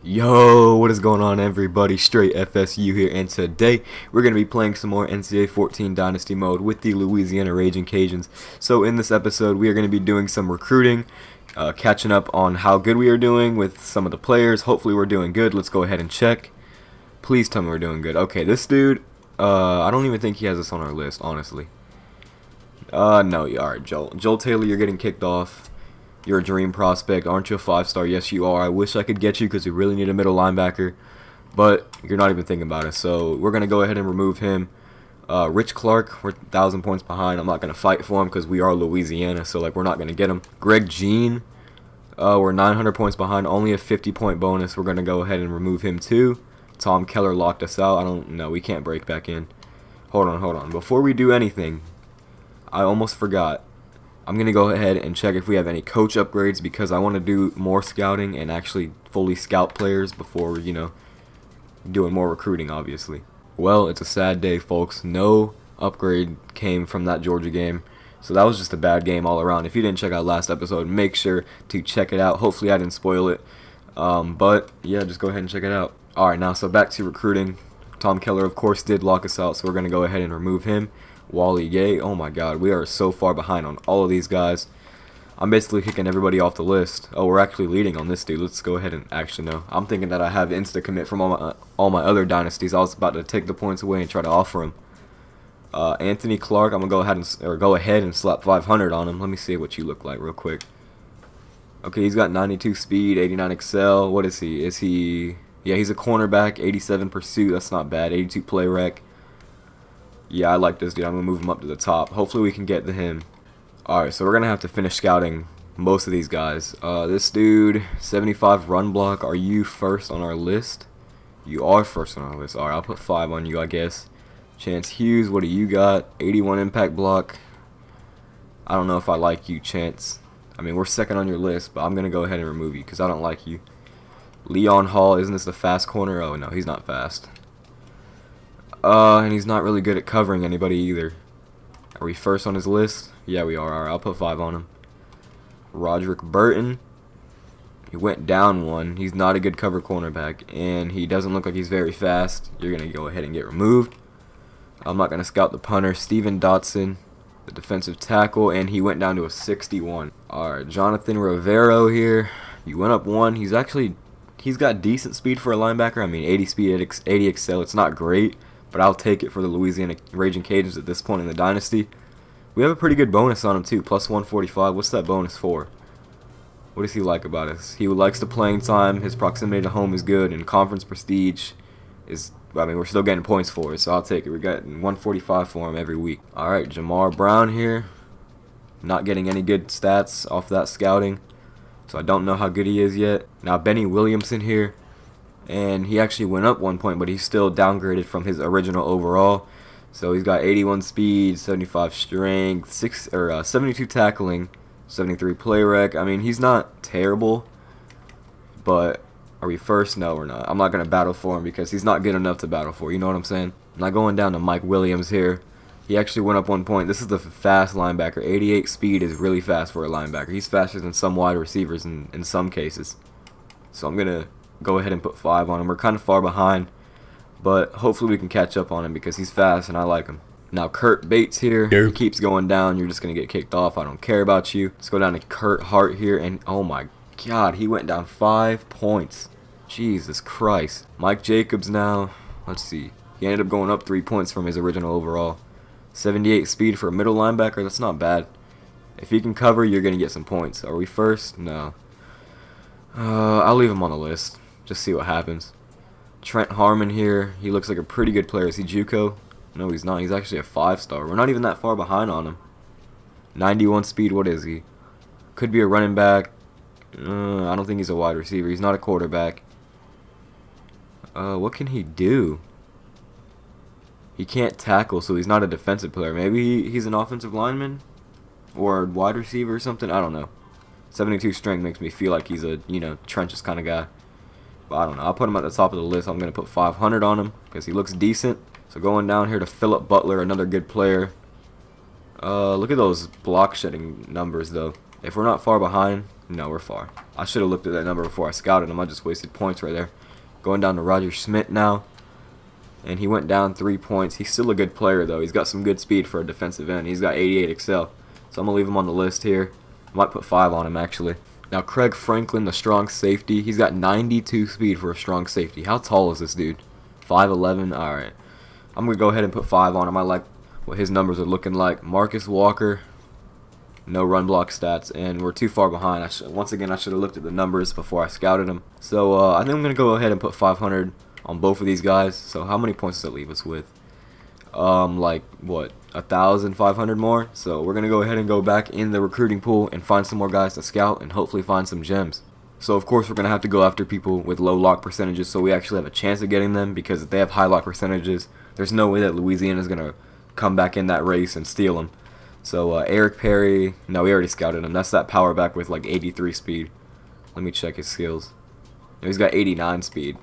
Yo, what is going on everybody? Straight FSU here, and today we're going to be playing some more NCAA 14 Dynasty mode with the Louisiana Raging Cajuns. So in this episode we are going to be doing some recruiting, catching up on how good we are doing with some of the players. Hopefully we're doing good. Let's go ahead and check. Please tell me we're doing good. Okay, this dude, I don't even think he has us on our list, honestly. No, alright, Joel Taylor, you're getting kicked off. You're a dream prospect. Aren't you a 5-star? Yes, you are. I wish I could get you because we really need a middle linebacker. But you're not even thinking about it. So we're going to go ahead and remove him. Rich Clark, we're 1,000 points behind. I'm not going to fight for him because we are Louisiana. So, we're not going to get him. Greg Jean, we're 900 points behind. Only a 50-point bonus. We're going to go ahead and remove him too. Tom Keller locked us out. I don't know. We can't break back in. Hold on. Before we do anything, I almost forgot. I'm going to go ahead and check if we have any coach upgrades because I want to do more scouting and actually fully scout players before, doing more recruiting, obviously. Well, it's a sad day, folks. No upgrade came from that Georgia game. So that was just a bad game all around. If you didn't check out last episode, make sure to check it out. Hopefully I didn't spoil it. But, yeah, just go ahead and check it out. Alright, now, so back to recruiting. Tom Keller, of course, did lock us out, so we're going to go ahead and remove him. Wally Gay, oh my god, we are so far behind on all of these guys. I'm basically kicking everybody off the list. Oh, we're actually leading on this dude. Let's go ahead and actually no. I'm thinking that I have insta commit from all my other dynasties. I was about to take the points away and try to offer him. Anthony Clark, I'm gonna go ahead and slap 500 on him. Let me see what you look like real quick. Okay, he's got 92 speed, 89 excel. What is he? Yeah, he's a cornerback, 87 pursuit. That's not bad. 82 play rec. Yeah, I like this dude. I'm going to move him up to the top. Hopefully we can get to him. Alright, so we're going to have to finish scouting most of these guys. This dude, 75 run block. Are you first on our list? You are first on our list. Alright, I'll put 5 on you, I guess. Chance Hughes, what do you got? 81 impact block. I don't know if I like you, Chance. I mean, we're second on your list, but I'm going to go ahead and remove you because I don't like you. Leon Hall, isn't this the fast corner? Oh, no, he's not fast. And he's not really good at covering anybody either. Are we first on his list? Yeah, we are. Alright, I'll put 5 on him. Roderick Burton. He went down 1. He's not a good cover cornerback. And he doesn't look like he's very fast. You're going to go ahead and get removed. I'm not going to scout the punter. Steven Dotson, the defensive tackle. And he went down to a 61. Alright, Jonathan Rivero here. You went up 1. He's got decent speed for a linebacker. I mean, 80 speed, 80 excel. It's not great, but I'll take it for the Louisiana Raging Cajuns at this point in the Dynasty. We have a pretty good bonus on him, too. Plus 145. What's that bonus for? What does he like about us? He likes the playing time. His proximity to home is good. And conference prestige is, I mean, we're still getting points for it, so I'll take it. We're getting 145 for him every week. Alright, Jamar Brown here. Not getting any good stats off that scouting, so I don't know how good he is yet. Now, Benny Williamson here. And he actually went up 1 point, but he's still downgraded from his original overall. So he's got 81 speed, 75 strength, 72 tackling, 73 play rec. I mean, he's not terrible, but are we first? No, we're not. I'm not going to battle for him because he's not good enough to battle for. You know what I'm saying? I'm not going down to Mike Williams here. He actually went up 1 point. This is the fast linebacker. 88 speed is really fast for a linebacker. He's faster than some wide receivers in some cases. So I'm going to go ahead and put 5 on him. We're kind of far behind, but hopefully we can catch up on him because he's fast and I like him. Now Kurt Bates here. He keeps going down. You're just going to get kicked off. I don't care about you. Let's go down to Kurt Hart here, and oh my god, he went down 5 points. Jesus Christ. Mike Jacobs now. Let's see. He ended up going up 3 points from his original overall. 78 speed for a middle linebacker. That's not bad. If he can cover, you're going to get some points. Are we first? No. I'll leave him on the list. Just see what happens. Trent Harmon here. He looks like a pretty good player. Is he JUCO? No, he's not. He's actually a 5-star. We're not even that far behind on him. 91 speed. What is he? Could be a running back. I don't think he's a wide receiver. He's not a quarterback. What can he do? He can't tackle, so he's not a defensive player. Maybe he's an offensive lineman or a wide receiver or something. I don't know. 72 strength makes me feel like he's a, trenches kind of guy. But I don't know. I'll put him at the top of the list. I'm going to put 500 on him because he looks decent. So going down here to Philip Butler, another good player. Look at those block shedding numbers, though. If we're not far behind, No, we're far. I should have looked at that number before I scouted him. I just wasted points right there. Going down to Roger Schmidt now. And he went down 3 points. He's still a good player, though. He's got some good speed for a defensive end. He's got 88 excel. So I'm going to leave him on the list here. I might put 5 on him, actually. Now, Craig Franklin, the strong safety. He's got 92 speed for a strong safety. How tall is this dude? 5'11"? Alright. I'm going to go ahead and put 5 on him. I like what his numbers are looking like. Marcus Walker. No run block stats, and we're too far behind. Once again, I should have looked at the numbers before I scouted him. So I think I'm going to go ahead and put 500 on both of these guys. So how many points does that leave us with? Like, what, 1,500 more? So we're going to go ahead and go back in the recruiting pool and find some more guys to scout and hopefully find some gems. So of course we're going to have to go after people with low lock percentages so we actually have a chance of getting them, because if they have high lock percentages, there's no way that Louisiana is going to come back in that race and steal them. So Eric Perry, no, we already scouted him. That's that power back with like 83 speed. Let me check his skills. He's got 89 speed.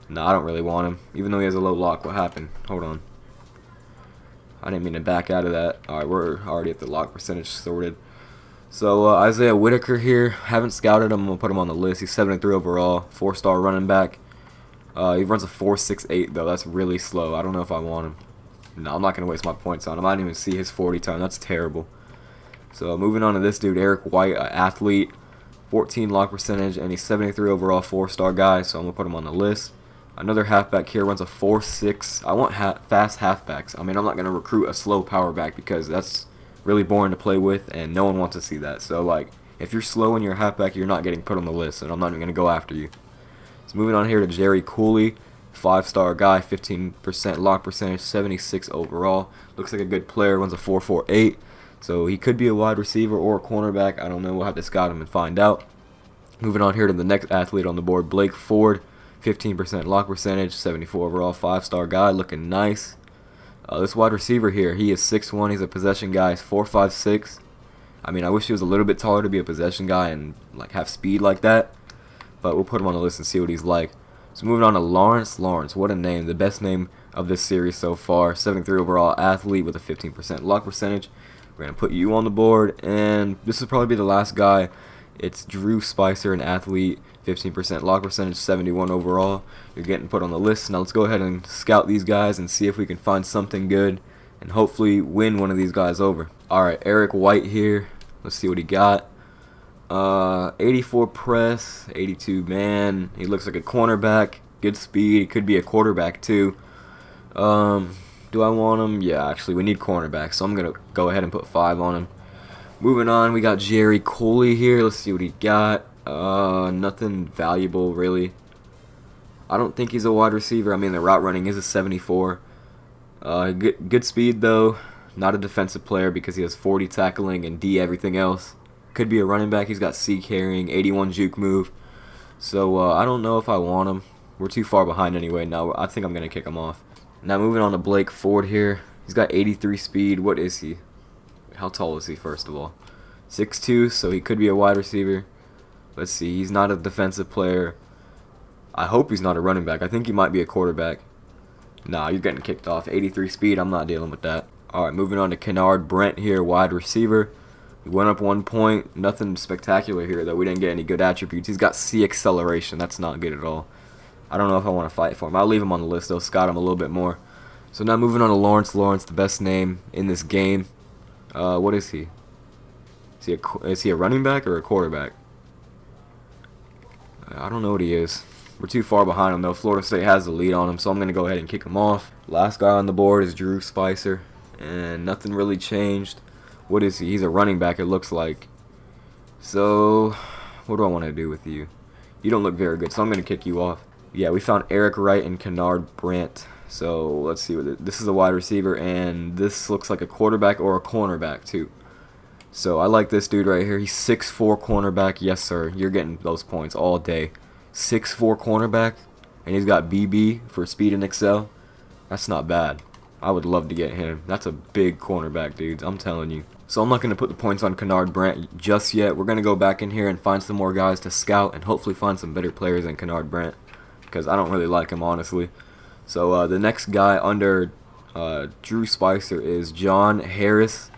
No, I don't really want him, even though he has a low lock. What happened? Hold on. I didn't mean to back out of that. Alright, we're already at the lock percentage sorted. So Isaiah Whitaker here, haven't scouted him. I'm going to put him on the list. He's 73 overall, 4-star running back. He runs a 4.68 though. That's really slow. I don't know if I want him. No, I'm not going to waste my points on him. I didn't even see his 40 time. That's terrible. So moving on to this dude, Eric White, athlete, 14 lock percentage, and he's 73 overall, 4-star guy, so I'm going to put him on the list. Another halfback here runs a 4.6. I want fast halfbacks. I mean, I'm not going to recruit a slow power back because that's really boring to play with, and no one wants to see that. So, like, if you're slow and you're a halfback, you're not getting put on the list, and I'm not even going to go after you. So moving on here to Jerry Cooley. 5-star guy, 15% lock percentage, 76 overall. Looks like a good player, runs a 4.48. So he could be a wide receiver or a cornerback. I don't know. We'll have to scout him and find out. Moving on here to the next athlete on the board, Blake Ford. 15% lock percentage, 74 overall, 5-star guy, looking nice. This wide receiver here, he is 6'1". He's a possession guy. He's 4.56. I mean, I wish he was a little bit taller to be a possession guy and like have speed like that. But we'll put him on the list and see what he's like. So moving on to Lawrence. Lawrence, what a name. The best name of this series so far. 73 overall athlete with a 15% lock percentage. We're going to put you on the board. And this will probably be the last guy. It's Drew Spicer, an athlete. 15% lock percentage, 71 overall. You're getting put on the list. Now let's go ahead and scout these guys and see if we can find something good. And hopefully win one of these guys over. Alright, Eric White here. Let's see what he got. 84 press, 82 man. He looks like a cornerback. Good speed. He could be a quarterback too. Do I want him? Yeah, actually we need cornerback, so I'm gonna go ahead and put 5 on him. Moving on, we got Jerry Cooley here. Let's see what he got. Nothing valuable really. I don't think he's a wide receiver. I mean, the route running is a 74. Good speed though. Not a defensive player because he has 40 tackling and D everything else. Could be a running back. He's got C carrying, 81 juke move. So I don't know if I want him. We're too far behind anyway. Now I think I'm gonna kick him off. Now moving on to Blake Ford here. He's got 83 speed. What is he? How tall is he first of all? 6'2", so he could be a wide receiver. Let's see. He's not a defensive player. I hope he's not a running back. I think he might be a quarterback. Nah, you're getting kicked off. 83 speed. I'm not dealing with that. Alright, moving on to Kennard Brent here, wide receiver. He went up 1 point. Nothing spectacular here, though. We didn't get any good attributes. He's got C acceleration. That's not good at all. I don't know if I want to fight for him. I'll leave him on the list, though. Scout him a little bit more. So now moving on to Lawrence. Lawrence, the best name in this game. What is he? Is he a running back or a quarterback? I don't know what he is. We're too far behind him, though. Florida State has the lead on him, so I'm going to go ahead and kick him off. Last guy on the board is Drew Spicer, and nothing really changed. What is he? He's a running back, it looks like. So, what do I want to do with you? You don't look very good, so I'm going to kick you off. Yeah, we found Eric Wright and Kennard Brent. So, let's see. This is a wide receiver, and this looks like a quarterback or a cornerback, too. So, I like this dude right here. He's 6'4" cornerback. Yes, sir. You're getting those points all day. 6'4" cornerback, and he's got BB for speed and excel. That's not bad. I would love to get him. That's a big cornerback, dudes. I'm telling you. So I'm not going to put the points on Kennard Brent just yet. We're going to go back in here and find some more guys to scout and hopefully find some better players than Kennard Brent, because I don't really like him, honestly. So the next guy under Drew Spicer is John Harris.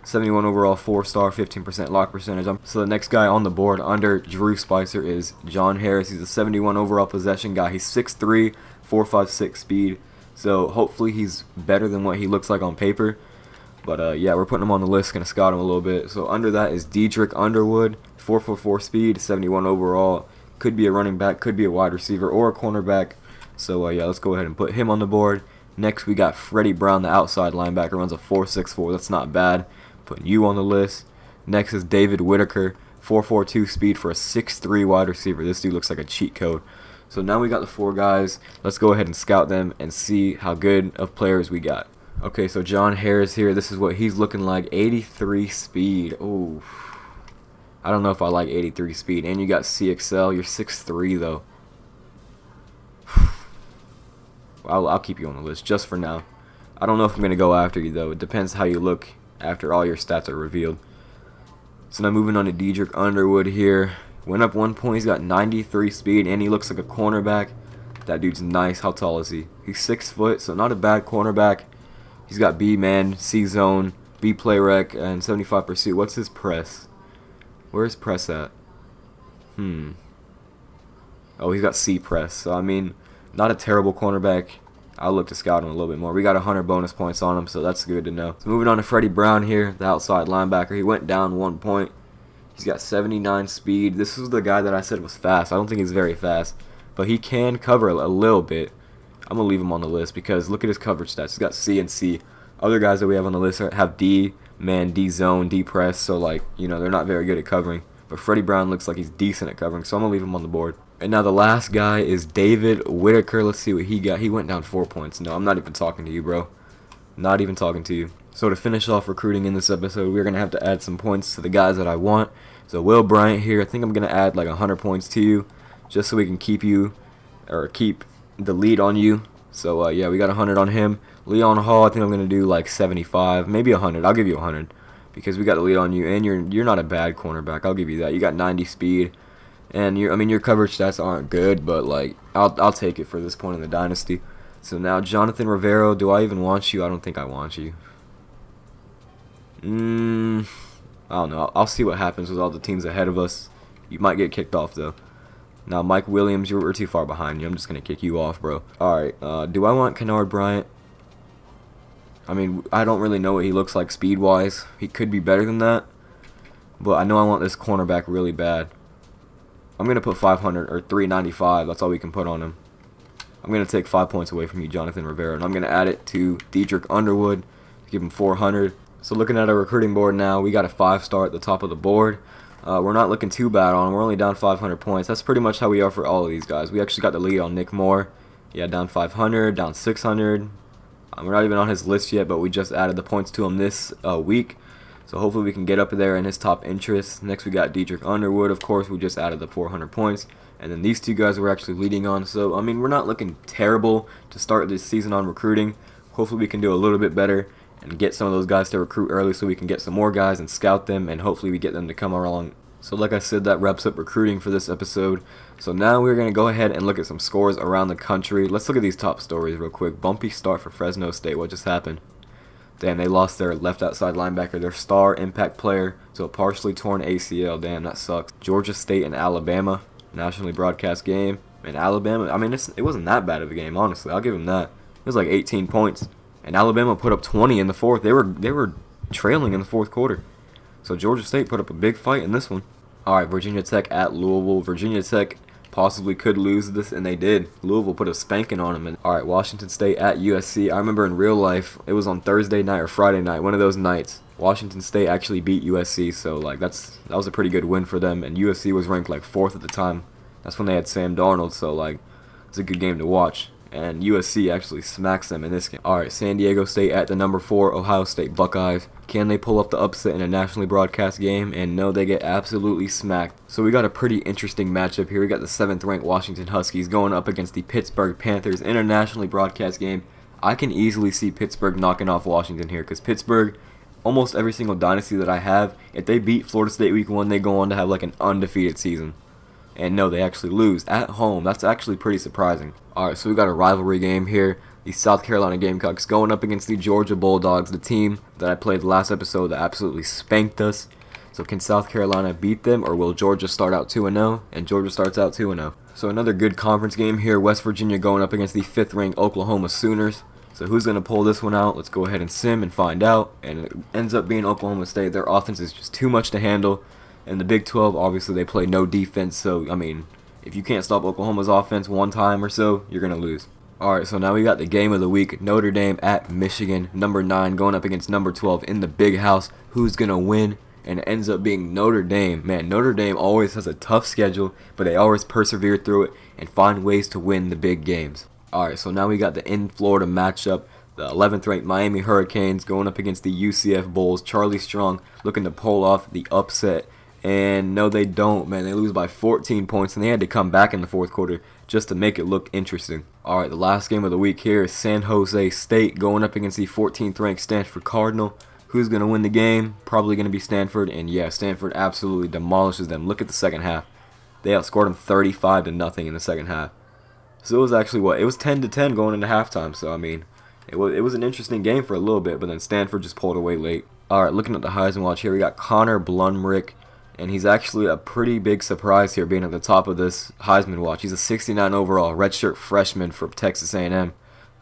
71 overall, 4-star, 15% lock percentage. So the next guy on the board under Drew Spicer is John Harris. He's a 71 overall possession guy. He's 6'3", 4.56 speed. So hopefully he's better than what he looks like on paper. But yeah, we're putting him on the list. Gonna scout him a little bit. So under that is Dedrick Underwood, 4'4" speed, 71 overall. Could be a running back, could be a wide receiver, or a cornerback. So yeah, let's go ahead and put him on the board. Next we got Freddie Brown, the outside linebacker, runs a 4.64. That's not bad. Putting you on the list. Next is David Whitaker, 4.42 speed for a 6'3" wide receiver. This dude looks like a cheat code. So now we got the 4 guys. Let's go ahead and scout them and see how good of players we got. Okay, so John Harris here. This is what he's looking like. 83 speed. Oh, I don't know if I like 83 speed. And you got CXL. You're 6'3", though. I'll keep you on the list just for now. I don't know if I'm going to go after you, though. It depends how you look after all your stats are revealed. So now moving on to Dedrick Underwood here. Went up 1 point. He's got 93 speed, and he looks like a cornerback. That dude's nice. How tall is he? He's 6 foot, so not a bad cornerback. He's got B-man, C-zone, B-play rec, and 75 pursuit. What's his press? Where's press at? Oh, he's got C press. So, I mean, not a terrible cornerback. I'll look to scout him a little bit more. We got 100 bonus points on him, so that's good to know. So moving on to Freddie Brown here, the outside linebacker. He went down 1 point. He's got 79 speed. This is the guy that I said was fast. I don't think he's very fast, but he can cover a little bit. I'm going to leave him on the list because look at his coverage stats. He's got C and C. Other guys that we have on the list have D, man, D zone, D press. So, like, you know, they're not very good at covering. But Freddie Brown looks like he's decent at covering, so I'm going to leave him on the board. And now the last guy is David Whitaker. Let's see what he got. He went down 4 points. No, I'm not even talking to you, bro. Not even talking to you. So to finish off recruiting in this episode, we're going to have to add some points to the guys that I want. So Will Bryant here, I think I'm going to add like 100 points to you just so we can keep you, or keep the lead on you. So yeah, we got 100 on him. Leon Hall, I think I'm going to do like 75, maybe 100. I'll give you 100 because we got the lead on you, and you're not a bad cornerback. I'll give you that. You got 90 speed. And your coverage stats aren't good, but like I'll take it for this point in the dynasty. So now Jonathan Rivero, do I even want you? I don't think I want you. I don't know. I'll see what happens with all the teams ahead of us. You might get kicked off though. Now Mike Williams, we're too far behind you. I'm just gonna kick you off, bro. All right. Do I want Kennard Bryant? I mean, I don't really know what he looks like speed-wise. He could be better than that, but I know I want this cornerback really bad. I'm going to put 500 or 395. That's all we can put on him. I'm going to take 5 points away from you, Jonathan Rivera, and I'm going to add it to Dedrick Underwood, give him 400. So looking at our recruiting board now, we got a 5-star at the top of the board. We're not looking too bad on him. We're only down 500 points. That's pretty much how we are for all of these guys. We actually got the lead on Nick Moore. Yeah, down 500, down 600. We're not even on his list yet, but we just added the points to him this week. So hopefully we can get up there in his top interests. Next we got Dedrick Underwood. Of course, we just added the 400 points. And then these two guys we're actually leading on. So, I mean, we're not looking terrible to start this season on recruiting. Hopefully we can do a little bit better and get some of those guys to recruit early so we can get some more guys and scout them. And hopefully we get them to come along. So like I said, that wraps up recruiting for this episode. So now we're going to go ahead and look at some scores around the country. Let's look at these top stories real quick. Bumpy start for Fresno State. What just happened? Damn, they lost their left outside linebacker, their star impact player, to a partially torn ACL. Damn, that sucks. Georgia State and Alabama, nationally broadcast game. And Alabama, I mean, it wasn't that bad of a game, honestly. I'll give them that. It was like 18 points. And Alabama put up 20 in the fourth. They were trailing in the fourth quarter. So Georgia State put up a big fight in this one. All right, Virginia Tech at Louisville. Virginia Tech possibly could lose this, and they did. Louisville put a spanking on them. And all right, Washington State at USC. I remember in real life, it was on Thursday night or Friday night, one of those nights. Washington State actually beat USC, so like that was a pretty good win for them. And USC was ranked like 4th at the time. That's when they had Sam Darnold, so like it's a good game to watch. And USC actually smacks them in this game. All right, San Diego State at the number 4 Ohio State Buckeyes. Can they pull off the upset in a nationally broadcast game? And no, they get absolutely smacked. So we got a pretty interesting matchup here. We got the 7th ranked Washington Huskies going up against the Pittsburgh Panthers in a nationally broadcast game. I can easily see Pittsburgh knocking off Washington here because Pittsburgh, almost every single dynasty that I have, if they beat Florida State week 1, they go on to have like an undefeated season. And no, they actually lose at home. That's actually pretty surprising. Alright, so we got a rivalry game here. The South Carolina Gamecocks going up against the Georgia Bulldogs, the team that I played the last episode that absolutely spanked us. So can South Carolina beat them, or will Georgia start out 2-0? And Georgia starts out 2-0. So another good conference game here. West Virginia going up against the 5th-ranked Oklahoma Sooners. So who's going to pull this one out? Let's go ahead and sim and find out. And it ends up being Oklahoma State. Their offense is just too much to handle. And the Big 12, obviously, they play no defense. So, I mean, if you can't stop Oklahoma's offense one time or so, you're going to lose. Alright, so now we got the game of the week. Notre Dame at Michigan. Number 9 going up against number 12 in the Big House. Who's going to win? And it ends up being Notre Dame. Man, Notre Dame always has a tough schedule, but they always persevere through it and find ways to win the big games. Alright, so now we got the in Florida matchup. The 11th ranked Miami Hurricanes going up against the UCF Bulls. Charlie Strong looking to pull off the upset. And no, they don't, man. They lose by 14 points, and they had to come back in the fourth quarter just to make it look interesting. Alright, the last game of the week here is San Jose State going up against the 14th ranked Stanford Cardinal. Who's going to win the game? Probably going to be Stanford. And yeah, Stanford absolutely demolishes them. Look at the second half. They outscored them 35-0 in the second half. So it was actually what? It was 10-10 going into halftime. So I mean, it was an interesting game for a little bit, but then Stanford just pulled away late. Alright, looking at the Heisman Watch here, we got Connor Blumrick. And he's actually a pretty big surprise here being at the top of this Heisman Watch. He's a 69 overall redshirt freshman for Texas A&M.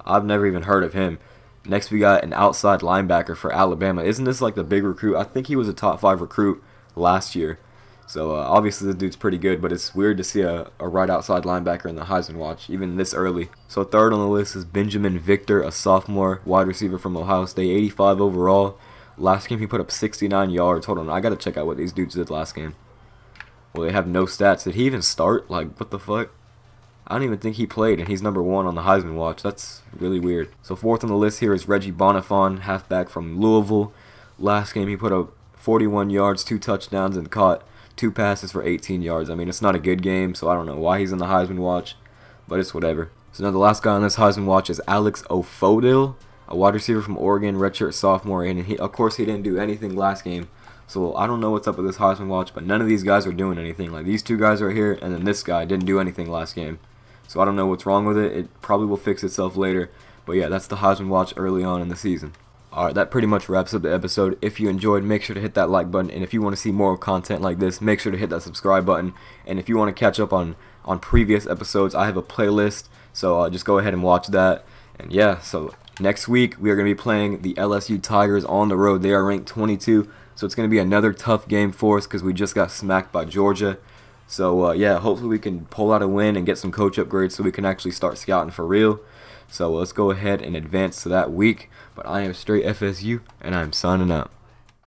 I've never even heard of him. Next, we got an outside linebacker for Alabama. Isn't this like the big recruit? I think he was a top 5 recruit last year. So obviously this dude's pretty good, but it's weird to see a right outside linebacker in the Heisman Watch, even this early. So third on the list is Benjamin Victor, a sophomore wide receiver from Ohio State, 85 overall. Last game he put up 69 yards. Hold on, I gotta check out what these dudes did last game. Well, they have no stats. Did he even start? Like, what the fuck? I don't even think he played, and he's number 1 on the Heisman Watch. That's really weird. So fourth on the list here is Reggie Bonifon, halfback from Louisville. Last game he put up 41 yards, 2 touchdowns, and caught 2 passes for 18 yards. I mean, it's not a good game, so I don't know why he's in the Heisman Watch, but it's whatever. So now the last guy on this Heisman Watch is Alex Ofodil, a wide receiver from Oregon, redshirt sophomore, and of course he didn't do anything last game. So I don't know what's up with this Heisman Watch, but none of these guys are doing anything. Like these 2 guys right here, and then this guy didn't do anything last game. So I don't know what's wrong with it. It probably will fix itself later. But yeah, that's the Heisman Watch early on in the season. Alright, that pretty much wraps up the episode. If you enjoyed, make sure to hit that like button. And if you want to see more content like this, make sure to hit that subscribe button. And if you want to catch up on previous episodes, I have a playlist. So just go ahead and watch that. And yeah, so next week we are going to be playing the LSU Tigers on the road. They are ranked 22. So it's going to be another tough game for us because we just got smacked by Georgia. So yeah, hopefully we can pull out a win and get some coach upgrades so we can actually start scouting for real. So let's go ahead and advance to that week. But I am Straight FSU, and I am signing out.